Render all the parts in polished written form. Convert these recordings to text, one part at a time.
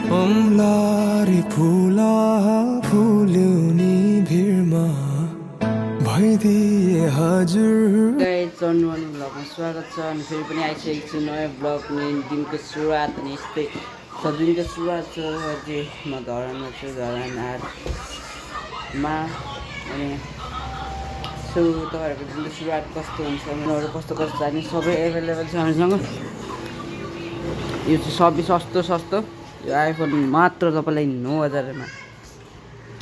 औँलारी फुला फुल्यो नि भिडमा भइदिए हजुर। चन्द्रवानी ब्लगमा स्वागत छ। अनि फेरि पनि आइसकेको छु नयाँ ब्लग। दिनको सुरुवात अनि यस्तै छ। दिनको सुरुवात छ अझै म धरानमा छु, धरान 8मा। अनि सो तपाईँहरूको दिनको सुरुवात कस्तो हुन्छ, मेरोहरू कस्तो कस्तो जाने सबै एभाइलेबल छ हामीसँग। यो चाहिँ सबै सस्तो यो आइफोन मात्र तपाईँलाई 9000मा,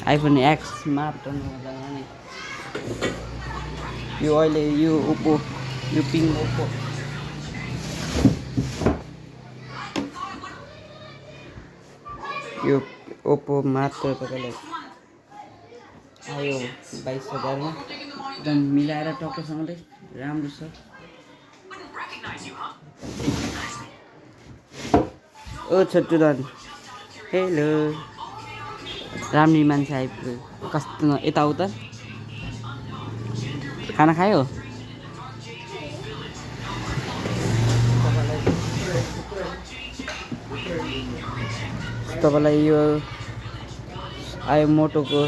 आइफोन एक्स मात्र 9000मा नि। यो अहिले यो ओप्पो, यो पिङ ओप्पो, यो ओप्पो मात्र तपाईँलाई आयो 22000मा। एकदम मिलाएर टक्कसँगले राम्रो छ। ओ छोटु दान, हेलो। राम्री मान्छे आइपुग्यो। कस्तो यताउता खाना खायो? तपाईँलाई यो आयो मोटोको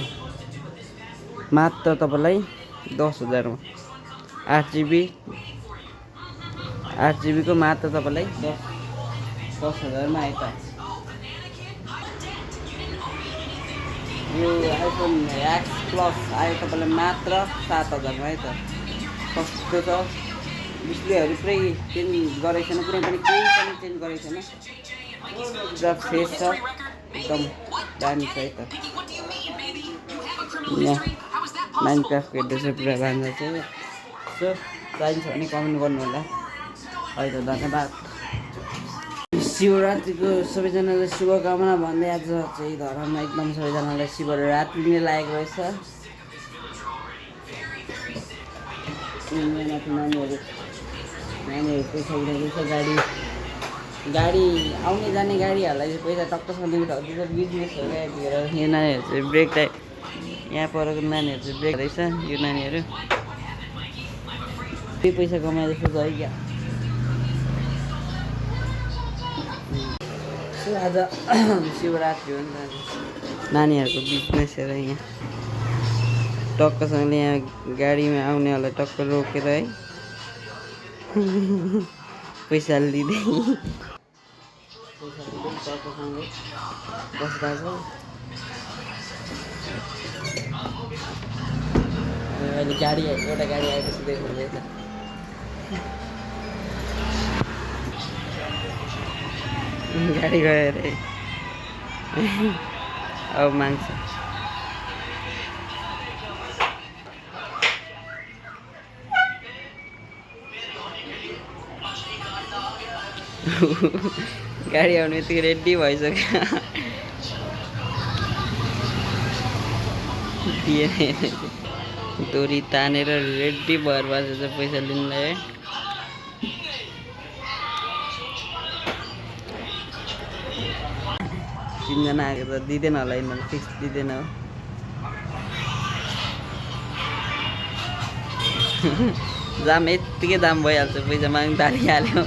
मात्र तपाईँलाई 10000मा, 8GB को मात्र तपाईँलाई 10000मा आयो त। यो आइफोन एक्स प्लस आयो तपाईँलाई मात्र 7000मा है त। सस्तो छ। डिस्प्लेहरू पुरै चेन्ज गरेको छैन, कुनै पनि केही पनि चेन्ज गरेको छैन। पुरा फ्रेस छ, एकदम दामी छ है त। यहाँ माइनक्राफ्टको हेर्दैछ पुरा राम्रो छ। सो चाहिन्छ भने कमेन्ट गर्नु होला। है त, धन्यवाद। शिवरात्रिको सबैजनालाई शुभकामना भन्दै आज चाहिँ धरानमा एकदम सबैजनालाई शिवरात्रि नै लागेको रहेछ। नानीहरू पैसा उठाउँदैछ। गाडी आउने जाने गाडीहरूलाई चाहिँ पैसा टक्कसँग उठाउँदैछ। बिजनेसहरू यतिखेर यो नानीहरू चाहिँ ब्रेक टाइम, यहाँ परेको नानीहरू चाहिँ ब्रेक रहेछ। यो नानीहरू त्यही पैसा कमाए जस्तो छ है क्या। आज शिवरात्रि हो नि त। नानीहरूको बिजनेसहरू यहाँ टक्कसँगले यहाँ गाडीमा आउनेहरूलाई टक्क रोकेर है पैसा लिँदै टक्कसँगले बस्दा छ। अहिले गाडी एउटा गाडी आएपछि देख्नुहुँदैछ। गाडी गयो अरे अब माग्छ। गाडी आउने यतिकै रेडी भइसक्यो। डोरी तानेर रेडी भएर बसेछ पैसा लिनुलाई है। तिनजना आएको त दिँदैन होला, यिनीहरू फिक्स दिँदैन हो। जाम यत्तिकै दाम भइहाल्छ, पैसा माग्नु थालिहाल्यो।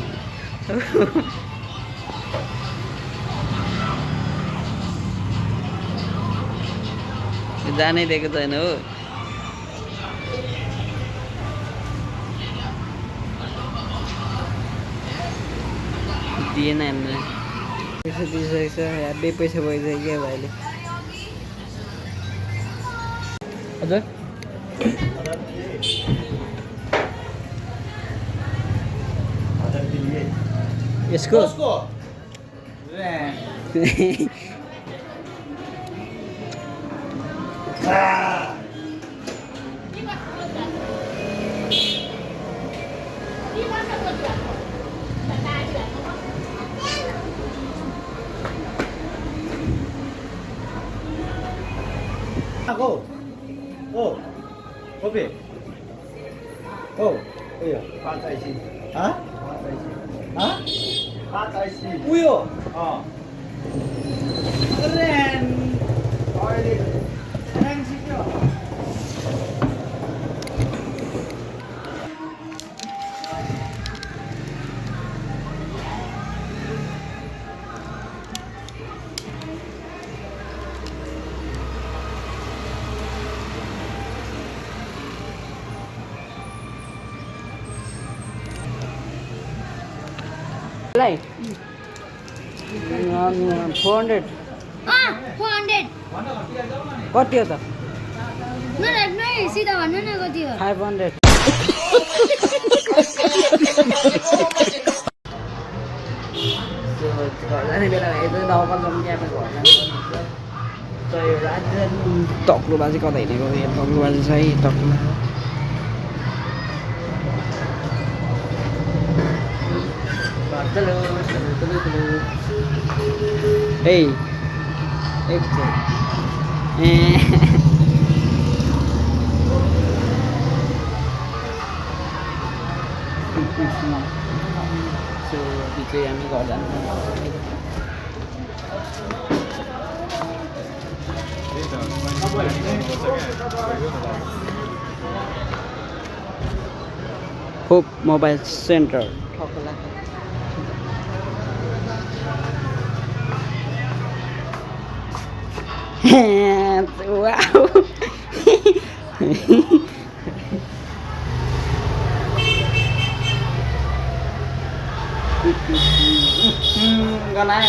जानै दिएको छैन हो। दिएन हामीले, पैसा दिइसकेको छ। यादै पैसा भइसक्यो क्या भाइले। हजुर यसको Kopi. Oh, iya. Pakai sih. Hah? Pakai sih. Hah? Pakai sih. Uyo. Oh. Keren. Oh ini. Keren sih kok. लाई 400 400 कति हो त नराख्नु सिधा भन्नु न कति हो 500 तक्लो बाजे कता हिँडेको तक्लो बाजे चाहिँ तक्लो ए So, DJ हामी घर जानु hope mobile centre wow con này